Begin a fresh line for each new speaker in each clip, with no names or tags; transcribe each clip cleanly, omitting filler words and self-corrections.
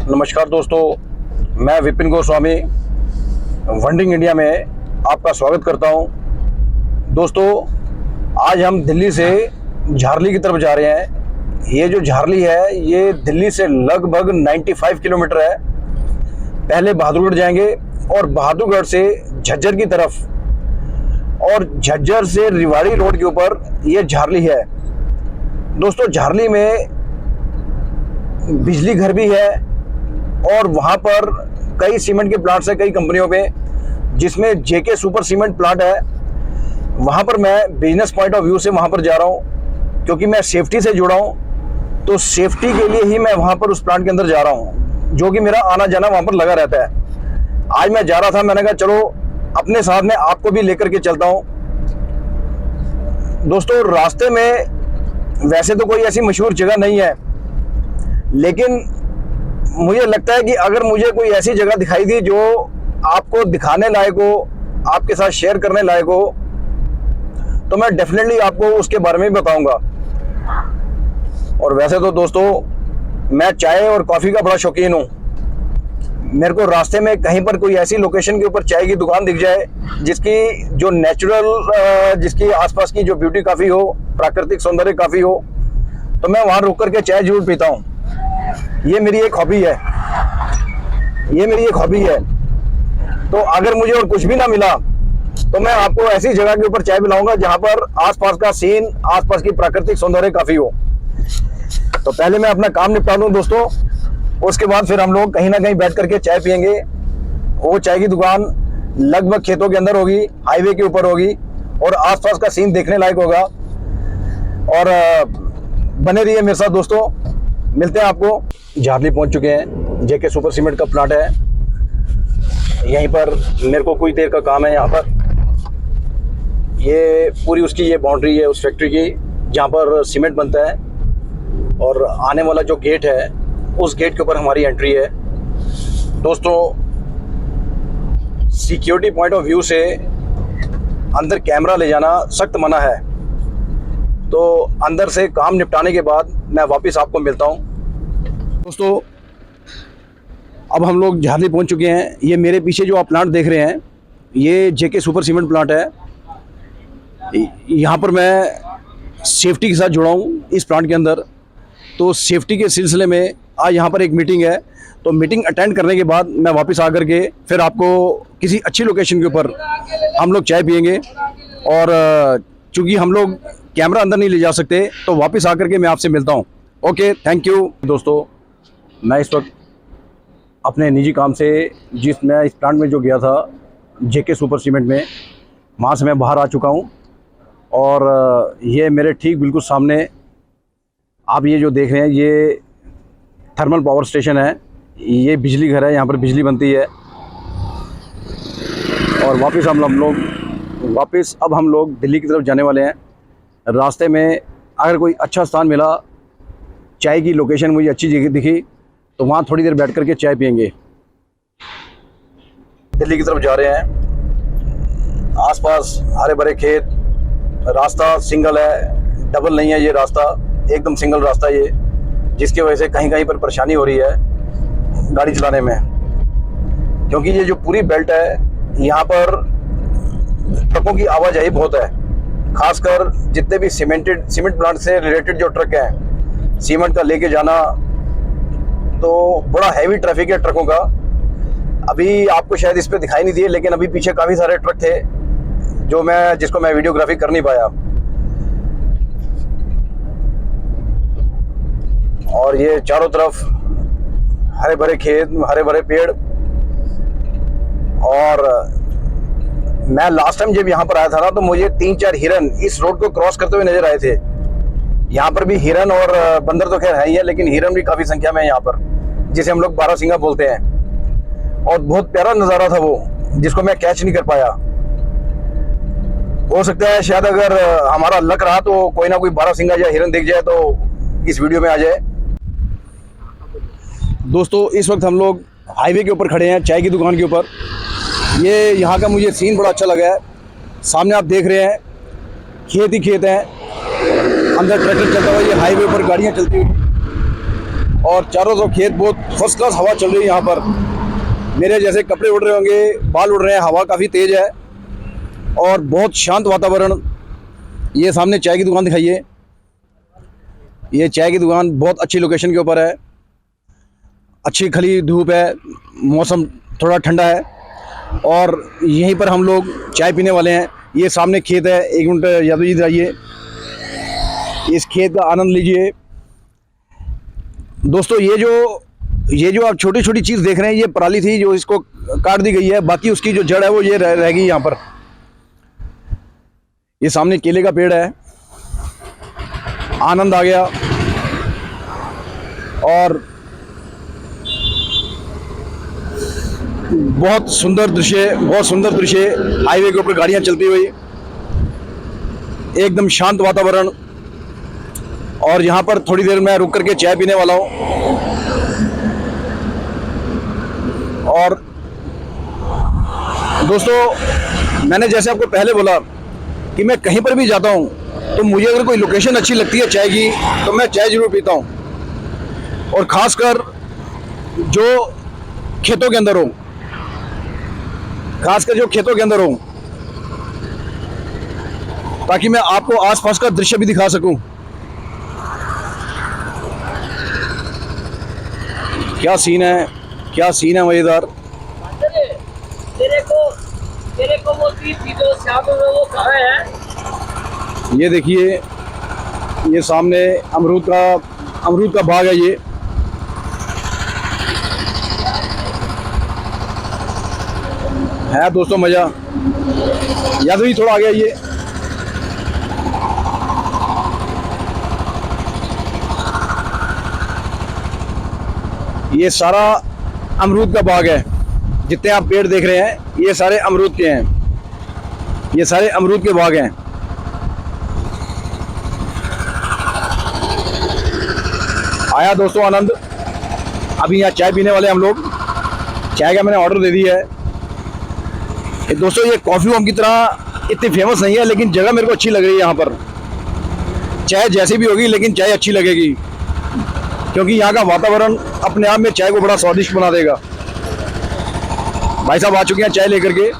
नमस्कार दोस्तों, मैं विपिन गोस्वामी वंडिंग इंडिया में आपका स्वागत करता हूं। दोस्तों, आज हम दिल्ली से झारली की तरफ जा रहे हैं। ये जो झारली है ये दिल्ली से लगभग 95 किलोमीटर है। पहले बहादुरगढ़ जाएंगे और बहादुरगढ़ से झज्जर की तरफ और झज्जर से रेवाड़ी रोड के ऊपर ये झारली है। दोस्तों, झारली में बिजली घर भी है और वहाँ पर कई सीमेंट के प्लांट्स हैं, कई कंपनियों पे, जिसमें जेके सुपर सीमेंट प्लांट है। वहाँ पर मैं बिजनेस पॉइंट ऑफ व्यू से वहाँ पर जा रहा हूँ, क्योंकि मैं सेफ्टी से जुड़ा हूँ। तो सेफ्टी के लिए ही मैं वहाँ पर उस प्लांट के अंदर जा रहा हूँ, जो कि मेरा आना जाना वहाँ पर लगा रहता है। आज मैं जा रहा था, मैंने कहा चलो अपने साथ में आपको भी लेकर के चलता हूँ। दोस्तों, रास्ते में वैसे तो कोई ऐसी मशहूर जगह नहीं है, लेकिन मुझे लगता है कि अगर मुझे कोई ऐसी जगह दिखाई दी जो आपको दिखाने लायक हो, आपके साथ शेयर करने लायक हो, तो मैं डेफिनेटली आपको उसके बारे में बताऊंगा। और वैसे तो दोस्तों, मैं चाय और कॉफ़ी का बड़ा शौकीन हूँ। मेरे को रास्ते में कहीं पर कोई ऐसी लोकेशन के ऊपर चाय की दुकान दिख जाए जिसकी जो नेचुरल, जिसकी आसपास की जो ब्यूटी काफ़ी हो, प्राकृतिक सौंदर्य काफ़ी हो, तो मैं वहाँ रुक करके चाय जरूर पीता हूँ। ये मेरी एक हॉबी है, ये मेरी एक हॉबी है। तो अगर मुझे और कुछ भी ना मिला तो मैं आपको ऐसी जगह के ऊपर चाय पिलाऊंगा जहां पर आसपास का सीन, आसपास की प्राकृतिक सौंदर्य काफी हो। तो पहले मैं अपना काम निपटा लूं दोस्तों, उसके बाद फिर हम लोग कहीं ना कहीं बैठ करके चाय पियेंगे। वो चाय की दुकान लगभग खेतों के अंदर होगी, हाईवे के ऊपर होगी और आसपास का सीन देखने लायक होगा। और बने रहिए मेरे साथ दोस्तों, मिलते हैं आपको। झारली पहुंच चुके हैं, जेके सुपर सीमेंट का प्लांट है। यहीं पर मेरे को कुछ देर का काम है। यहाँ पर ये पूरी उसकी ये बाउंड्री है उस फैक्ट्री की जहाँ पर सीमेंट बनता है, और आने वाला जो गेट है उस गेट के ऊपर हमारी एंट्री है। दोस्तों, सिक्योरिटी पॉइंट ऑफ व्यू से अंदर कैमरा ले जाना सख्त मना है। तो अंदर से काम निपटाने के बाद मैं वापस आपको मिलता हूं। दोस्तों, अब हम लोग झारली पहुंच चुके हैं। ये मेरे पीछे जो आप प्लांट देख रहे हैं, ये जेके सुपर सीमेंट प्लांट है। यहाँ पर मैं सेफ्टी के साथ जुड़ा हूँ इस प्लांट के अंदर। तो सेफ्टी के सिलसिले में आज यहाँ पर एक मीटिंग है। तो मीटिंग अटेंड करने के बाद मैं वापस आकर के फिर आपको किसी अच्छी लोकेशन के ऊपर हम लोग चाय पियेंगे। और चूँकि हम लोग कैमरा अंदर नहीं ले जा सकते, तो वापस आकर के मैं आपसे मिलता हूँ। Okay, thank you. दोस्तों, मैं इस वक्त अपने निजी काम से मैं इस प्लांट में जो गया था जेके सुपर सीमेंट में, वहाँ से मैं बाहर आ चुका हूँ। और ये मेरे ठीक बिल्कुल सामने आप ये जो देख रहे हैं, ये थर्मल पावर स्टेशन है। ये बिजली घर है, यहाँ पर बिजली बनती है। और वापस अब हम लोग दिल्ली की तरफ जाने वाले हैं। रास्ते में अगर कोई अच्छा स्थान मिला, चाय की लोकेशन मुझे अच्छी जगह दिखी, तो वहाँ थोड़ी देर बैठ करके चाय पियेंगे। दिल्ली की तरफ जा रहे हैं। आसपास हरे भरे खेत, रास्ता सिंगल है, डबल नहीं है। ये रास्ता एकदम सिंगल रास्ता ये, जिसकी वजह से कहीं कहीं पर परेशानी हो रही है गाड़ी चलाने में, क्योंकि ये जो पूरी बेल्ट है यहाँ पर ट्रकों की आवाजाही बहुत है। खासकर जितने भी सीमेंट प्लांट से रिलेटेड जो ट्रक हैं, सीमेंट का लेके जाना, तो बड़ा हैवी ट्रैफिक है ट्रकों का। अभी आपको शायद इस पे दिखाई नहीं दिए, लेकिन अभी पीछे काफ़ी सारे ट्रक थे जिसको मैं वीडियोग्राफी कर नहीं पाया। और ये चारों तरफ हरे भरे खेत, हरे भरे पेड़। और मैं लास्ट टाइम जब यहाँ पर आया था ना, तो मुझे 3-4 हिरन इस रोड को क्रॉस करते हुए नजर आए थे। यहाँ पर भी हिरन और बंदर तो खैर है ही है, लेकिन हिरन भी काफी संख्या में है यहाँ पर, जिसे हम लोग बारहसिंगा बोलते हैं। और बहुत प्यारा नज़ारा था वो, जिसको मैं कैच नहीं कर पाया। हो सकता है शायद अगर हमारा लक रहा तो कोई ना कोई बारहसिंगा या हिरन दिख जाए तो इस वीडियो में आ जाए। दोस्तों, इस वक्त हम लोग हाईवे के ऊपर खड़े हैं, चाय की दुकान के ऊपर। ये यहाँ का मुझे सीन बड़ा अच्छा लगा है। सामने आप देख रहे हैं खेत ही खेत हैं, अंदर ट्रैक्टर चलता हुआ, ये हाईवे पर गाड़ियाँ चलती हुई, और चारों तरफ खेत, बहुत फर्स्ट क्लास हवा चल रही है यहाँ पर। मेरे जैसे कपड़े उड़ रहे होंगे, बाल उड़ रहे हैं, हवा काफ़ी तेज़ है और बहुत शांत वातावरण। ये सामने चाय की दुकान दिखाइए। ये चाय की दुकान बहुत अच्छी लोकेशन के ऊपर है, अच्छी खली धूप है, मौसम थोड़ा ठंडा है और यहीं पर हम लोग चाय पीने वाले हैं। ये सामने खेत है, एक मिनट यादव जी आइए, इस खेत का आनंद लीजिए। दोस्तों ये जो आप छोटी छोटी चीज़ देख रहे हैं, ये पराली थी जो इसको काट दी गई है, बाकी उसकी जो जड़ है वो ये रह गई यहाँ पर। ये सामने केले का पेड़ है, आनंद आ गया। और बहुत सुंदर दृश्य, बहुत सुंदर दृश्य, हाईवे के ऊपर गाड़ियां चलती हुई, एकदम शांत वातावरण। और यहाँ पर थोड़ी देर मैं रुक करके चाय पीने वाला हूँ। और दोस्तों, मैंने जैसे आपको पहले बोला कि मैं कहीं पर भी जाता हूँ तो मुझे अगर कोई लोकेशन अच्छी लगती है चाय की तो मैं चाय ज़रूर पीता हूँ, और ख़ासकर जो खेतों के अंदर हो, खासकर जो खेतों के अंदर हो, ताकि मैं आपको आसपास का दृश्य भी दिखा सकूं। क्या सीन है, क्या सीन है मजेदार।
तेरे को वो चीज थी जो श्याम में वो कहाँ है?
ये देखिए, ये सामने अमरूद का बाग है। ये है दोस्तों मजा। यादव जी थोड़ा आ गया। ये सारा अमरूद का बाग है, जितने आप पेड़ देख रहे हैं ये सारे अमरूद के हैं, ये सारे अमरूद के बाग हैं। आया दोस्तों आनंद। अभी यहाँ चाय पीने वाले हम लोग, चाय का मैंने ऑर्डर दे दिया है। दोस्तों, ये कॉफ़ी होम की तरह इतनी फेमस नहीं है, लेकिन जगह मेरे को अच्छी लग रही है। यहाँ पर चाय जैसी भी होगी लेकिन चाय अच्छी लगेगी, क्योंकि यहाँ का वातावरण अपने आप में चाय को बड़ा स्वादिष्ट बना देगा। भाई साहब आ चुके हैं चाय लेकर के।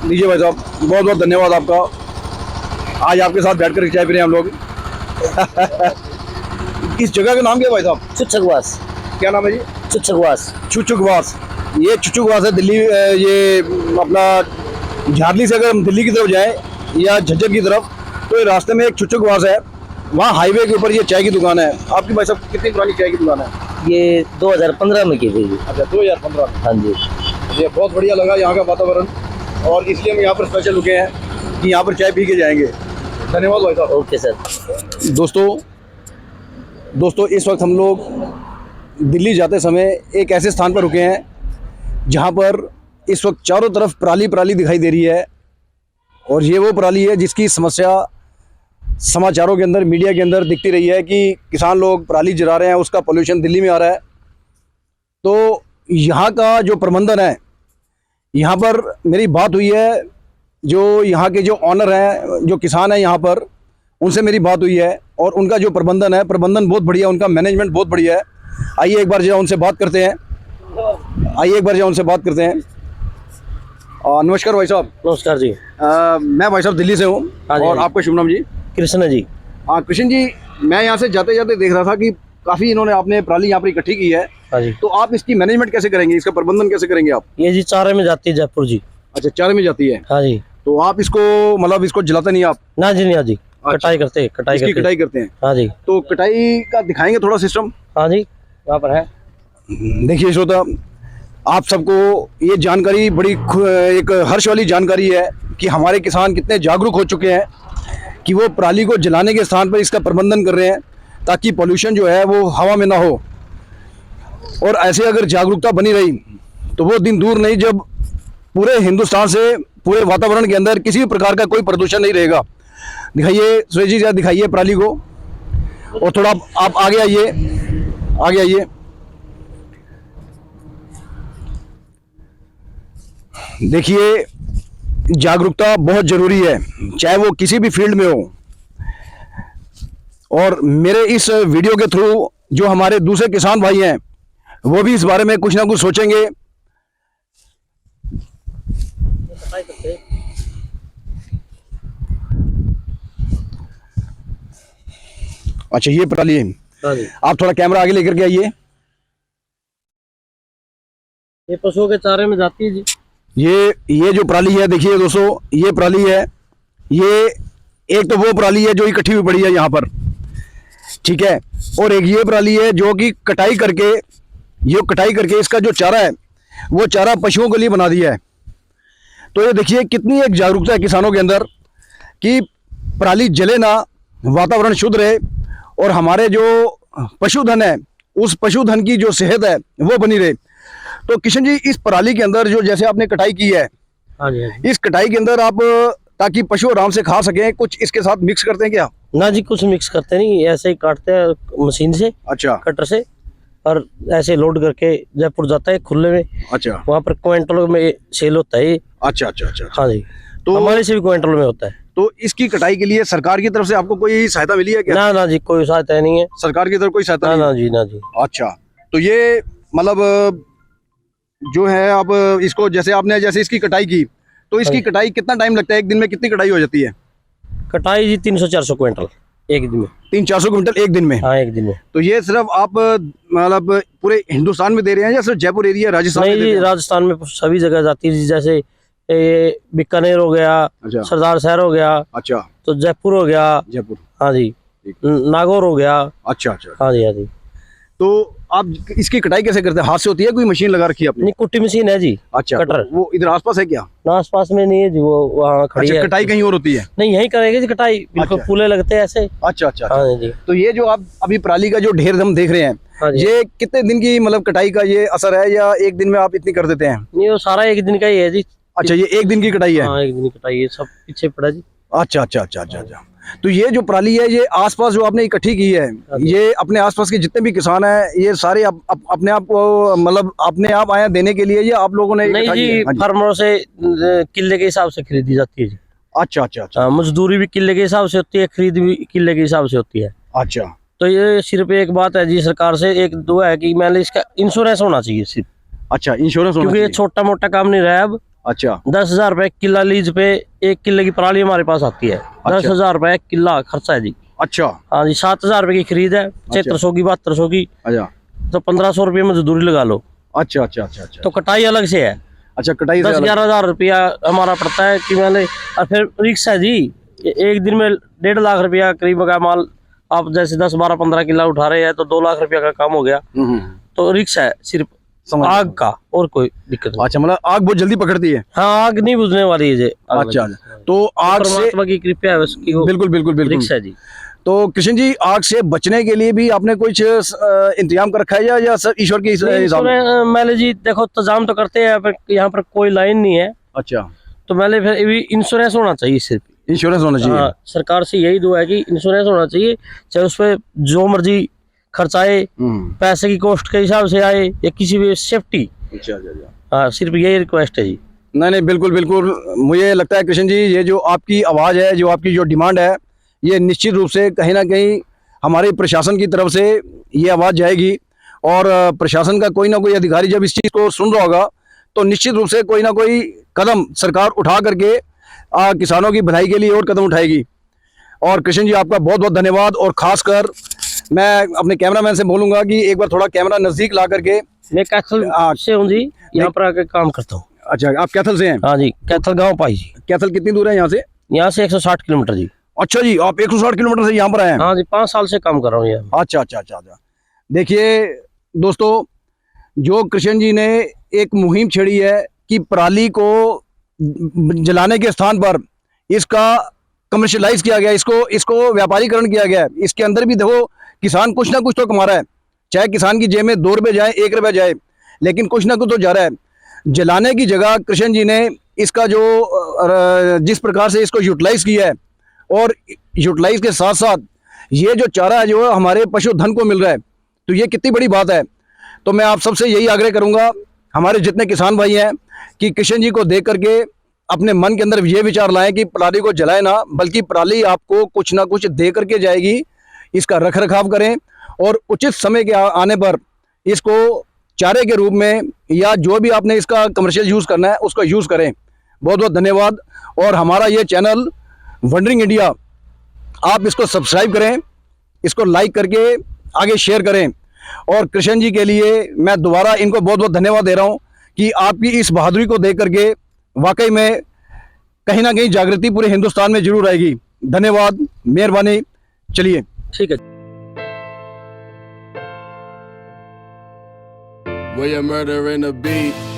लीजिए भाई साहब, बहुत बहुत धन्यवाद आपका। आज आपके साथ बैठ कर चाय पी रहे हैं हम लोग। इस जगह का नाम क्या है भाई साहब?
चुचकवास।
क्या नाम है जी?
चुचकवास।
चुचुकवास। ये चुचुकवास है दिल्ली, ये अपना झारली से अगर हम दिल्ली की तरफ जाएं या झज्जर की तरफ, तो ये रास्ते में एक चुचुकवास है, वहाँ हाईवे के ऊपर ये चाय की दुकान है। आपकी भाई साहब कितनी पुरानी चाय की दुकान है?
ये 2015 में की थी।
अच्छा, 2015 में।
हाँ जी।
ये बहुत बढ़िया लगा यहाँ का वातावरण, और इसलिए हम यहाँ पर स्पेशल रुके हैं कि यहाँ पर चाय पी के जाएंगे। धन्यवाद भाई साहब।
Okay sir.
दोस्तों इस वक्त हम लोग दिल्ली जाते समय एक ऐसे स्थान पर रुके हैं जहाँ पर इस वक्त चारों तरफ पराली दिखाई दे रही है, और ये वो पराली है जिसकी समस्या समाचारों के अंदर, मीडिया के अंदर दिखती रही है कि किसान लोग पराली जला रहे हैं, उसका पोल्यूशन दिल्ली में आ रहा है। तो यहाँ का जो प्रबंधन है, यहाँ पर मेरी बात हुई है, जो यहाँ के जो ऑनर हैं, जो किसान हैं यहाँ पर, उनसे मेरी बात हुई है, और उनका जो प्रबंधन है, प्रबंधन बहुत बढ़िया, उनका मैनेजमेंट बहुत बढ़िया है। आइए एक बार जो उनसे बात करते हैं। नमस्कार भाई साहब।
नमस्कार जी।
मैं भाई साहब दिल्ली से हूँ। और आपका शुभ नाम जी?
कृष्ण जी।
हाँ कृष्ण जी, मैं यहाँ से जाते जाते देख रहा था कि काफ़ी इन्होंने आपने पराली यहाँ पर इकट्ठी की है।
हाँ जी।
तो आप इसकी मैनेजमेंट कैसे करेंगे, इसका प्रबंधन कैसे करेंगे आप?
ये जी चारे में जाती है जयपुर जी।
अच्छा, चारे में जाती है।
हाँ जी।
तो आप इसको मतलब इसको जलाते नहीं आप?
ना जी, नहीं जी। कटाई करते हैं।
कटाई करते हैं।
हाँ जी।
तो कटाई का दिखाएंगे थोड़ा सिस्टम?
हाँ जी, यहाँ पर है।
देखिए श्रोता, आप सबको ये जानकारी बड़ी एक हर्ष वाली जानकारी है कि हमारे किसान कितने जागरूक हो चुके हैं कि वो पराली को जलाने के स्थान पर इसका प्रबंधन कर रहे हैं, ताकि पोल्यूशन जो है वो हवा में ना हो। और ऐसे अगर जागरूकता बनी रही तो वो दिन दूर नहीं जब पूरे हिंदुस्तान से, पूरे वातावरण के अंदर किसी भी प्रकार का कोई प्रदूषण नहीं रहेगा। दिखाइए सुरेश जी, दिखाइए पराली को, और थोड़ा आप आगे आइए। देखिए, जागरूकता बहुत जरूरी है, चाहे वो किसी भी फील्ड में हो। और मेरे इस वीडियो के थ्रू जो हमारे दूसरे किसान भाई हैं वो भी इस बारे में कुछ ना कुछ सोचेंगे। अच्छा, ये पराली है।
हाँ जी,
आप थोड़ा कैमरा आगे लेकर के आइए।
ये पशुओं के चारे में जाती है जी।
ये जो पराली है, देखिए दोस्तों, ये पराली है। ये एक तो वो पराली है जो इकट्ठी हुई पड़ी है यहाँ पर, ठीक है, और एक ये पराली है जो कि कटाई करके इसका जो चारा है वो चारा पशुओं के लिए बना दिया है। तो ये देखिए कितनी एक जागरूकता है किसानों के अंदर कि पराली जले ना, वातावरण शुद्ध रहे और हमारे जो पशुधन है उस पशुधन की जो सेहत है वो बनी रहे। तो किशन जी, इस पराली के अंदर जो जैसे आपने कटाई की है,
हाँ जी, हाँ जी।
इस कटाई के अंदर आप ताकि पशु आराम से खा सकें, कुछ इसके साथ मिक्स करते हैं क्या?
ना जी, कुछ मिक्स करते नहीं, ऐसे ही काटते हैं मशीन से,
अच्छा
कटर से, और ऐसे लोड करके जयपुर जाता है खुले में।
अच्छा
वहाँ पर क्विंटलों में सेल होता है ये।
अच्छा अच्छा अच्छा।
हाँ जी,
तो
हमारे से भी क्विंटल में होता है।
तो इसकी कटाई के लिए सरकार की तरफ से आपको कोई सहायता मिली है क्या?
ना ना जी, कोई सहायता नहीं है।
सरकार की तरफ कोई सहायता
ना
नहीं
ना जी, ना जी।
है? अच्छा, तो ये मतलब जो है, आप इसको जैसे इसकी कटाई की, तो इसकी कटाई कितना टाइम लगता है? एक दिन में कितनी कटाई हो जाती है?
कटाई जी 300-400 क्विंटल एक दिन में।
300-400 क्विंटल एक दिन में?
हाँ, एक दिन में।
तो ये सिर्फ आप मतलब पूरे हिंदुस्तान में दे रहे हैं या सिर्फ जयपुर एरिया, राजस्थान में
नहीं
दे
जी,
रहे हैं?
राजस्थान में सभी जगह जाती है जी, जैसे ये बीकानेर हो गया,
अच्छा
सरदार शहर हो गया,
अच्छा,
तो जयपुर हो गया,
जयपुर,
हाँ जी, नागौर हो गया।
अच्छा अच्छा।
हाँ जी, हाँ जी।
तो आप इसकी कटाई कैसे करते हैं? हाथ से होती है, कोई मशीन लगा रखी है आपने?
नहीं, कुट्टी मशीन है जी।
अच्छा,
कटर।
वो इधर आसपास है क्या?
ना, आस पास में नहीं है जी, वो वहाँ खड़ी
अच्छा,
है।
कटाई कहीं और होती है?
नहीं, यहीं करेंगे जी कटाई, बिल्कुल
अच्छा।
पुले लगते हैं ऐसे।
अच्छा अच्छा।
हाँ जी।
तो ये जो आप अभी पराली का जो ढेर हम देख रहे हैं,
हाँ जी।
ये कितने दिन की मतलब कटाई का ये असर है, या एक दिन में आप इतनी कर देते हैं?
नहीं, वो सारा एक दिन का ही है जी।
अच्छा, ये एक दिन की कटाई है?
हाँ, एक दिन की कटाई है, सब पीछे पड़ा जी।
अच्छा अच्छा अच्छा अच्छा अच्छा। तो ये जो पराली है, ये आसपास जो आपने इकट्ठी की है, ये अपने आसपास के जितने भी किसान हैं, ये सारे अपने आप को मतलब अपने आप आया देने के लिए, या आप लोगों ने
नहीं
इकट्ठा
जी,
किया है? हाँ जी।
फार्मरों से किले के हिसाब से खरीदी जाती है जी।
अच्छा अच्छा अच्छा
मजदूरी भी किले के हिसाब से होती है, खरीद भी किले के हिसाब से होती है।
अच्छा।
तो ये सिर्फ एक बात है जी सरकार से, एक दो है कि मैंने इसका इंश्योरेंस होना चाहिए सिर्फ,
अच्छा, इंश्योरेंस होना
क्योंकि ये
चाहिए।
छोटा मोटा काम नहीं रहा है अब।
अच्छा
10,000 रुपए किला लीज पे, एक किले की पराली हमारे पास आती है। 10,000 रुपए किला खर्चा है जी।
अच्छा
हाँ जी, 7,000 रुपए की खरीद है, 7300 की, 7200 की,
अच्छा
तो 1500 रुपये मजदूरी लगा लो।
अच्छा अच्छा अच्छा अच्छा।
तो कटाई अलग से है,
अच्छा, कटाई से अलग।
10-11,000 रुपया हमारा पड़ता है कि मैंने, और फिर रिक्शा जी, एक दिन में 1.5 लाख रुपया करीब का माल आप जैसे 10, 12, 15 किला उठा रहे हैं तो 2 लाख रुपया का काम हो गया। तो रिक्शा है सिर्फ
समझ
आग का, और कोई दिक्कत नहीं।
अच्छा, मतलब आग बहुत जल्दी पकड़ती है?
हाँ, आग नहीं बुझने वाली है जी।
अच्छा, तो आग से
परमात्मा की कृपा है उसकी, वो
बिल्कुल बिल्कुल बिल्कुल।
रिक्शा जी।
तो कृष्ण जी, आग से बचने के लिए भी आपने कुछ इंतजाम कर रखा है, या सब ईश्वर के हिसाब में?
मैंने जी देखो, इंतजाम तो करते हैं, पर यहाँ पर कोई लाइन नहीं है,
अच्छा,
तो मैंने फिर भी इंश्योरेंस होना चाहिए सिर्फ।
इंश्योरेंस होना चाहिए।
हाँ, सरकार से यही दुआ है कि इंश्योरेंस होना चाहिए, चाहे उस पर जो मर्जी खर्च आए, पैसे की कॉस्ट के हिसाब से आए, या किसी भी सेफ्टी।
अच्छा अच्छा अच्छा।
हाँ, सिर्फ यही रिक्वेस्ट है जी।
नहीं नहीं, बिल्कुल बिल्कुल। मुझे लगता है कृष्ण जी, ये जो आपकी आवाज़ है, जो आपकी जो डिमांड है, ये निश्चित रूप से कहीं ना कहीं हमारे प्रशासन की तरफ से ये आवाज़ जाएगी, और प्रशासन का कोई ना कोई अधिकारी जब इस चीज़ को सुन रहा होगा तो निश्चित रूप से कोई ना कोई कदम सरकार उठा करके किसानों की भलाई के लिए और कदम उठाएगी। और कृष्ण जी, आपका बहुत बहुत धन्यवाद। और खासकर मैं अपने कैमरामैन से बोलूँगा कि एक बार थोड़ा कैमरा नज़दीक ला करके।
मैं कैथल से हूँ जी, यहाँ पर आके काम करता हूँ।
अच्छा, आप कैथल से हैं?
हाँ जी, कैथल गाँव पाई जी।
कैथल कितनी दूर है यहाँ से?
यहाँ से 160 किलोमीटर जी।
अच्छा जी, आप 160 किलोमीटर से यहाँ पर आए हैं?
हाँ जी, 5 साल से काम कर रहा हूँ यहाँ।
अच्छा अच्छा अच्छा अच्छा। देखिए दोस्तों, जो कृष्ण जी ने एक मुहिम छेड़ी है कि पराली को जलाने के स्थान पर इसका कमर्शियलाइज किया गया, इसको व्यापारीकरण किया गया है। इसके अंदर भी देखो, किसान कुछ ना कुछ तो कमा रहा है, चाहे किसान की जेब में 2 रुपये जाए, 1 रुपया जाए, लेकिन कुछ ना कुछ तो जा रहा है। जलाने की जगह कृष्ण जी ने इसका जो जिस प्रकार से इसको यूटिलाइज किया है, और यूटिलाइज के साथ साथ ये जो चारा है जो हमारे पशुधन को मिल रहा है, तो ये कितनी बड़ी बात है। तो मैं आप सबसे यही आग्रह करूंगा, हमारे जितने किसान भाई हैं, कि कृष्ण जी को देख करके अपने मन के अंदर ये विचार लाएं कि पराली को जलाए ना, बल्कि पराली आपको कुछ ना कुछ दे करके जाएगी। इसका रख रखाव करें और उचित समय के आने पर इसको चारे के रूप में या जो भी आपने इसका कमर्शियल यूज़ करना है उसका यूज़ करें। बहुत बहुत धन्यवाद। और हमारा ये चैनल वंडरिंग इंडिया, आप इसको सब्सक्राइब करें, इसको लाइक करके आगे शेयर करें। और कृष्ण जी के लिए मैं दोबारा इनको बहुत बहुत धन्यवाद दे रहा हूँ कि आपकी इस बहादुरी को देख करके वाकई में कहीं ना कहीं जागृति पूरे हिंदुस्तान में जरूर आएगी। धन्यवाद, मेहरबानी। चलिए
ठीक है।
Where your murder in the beat.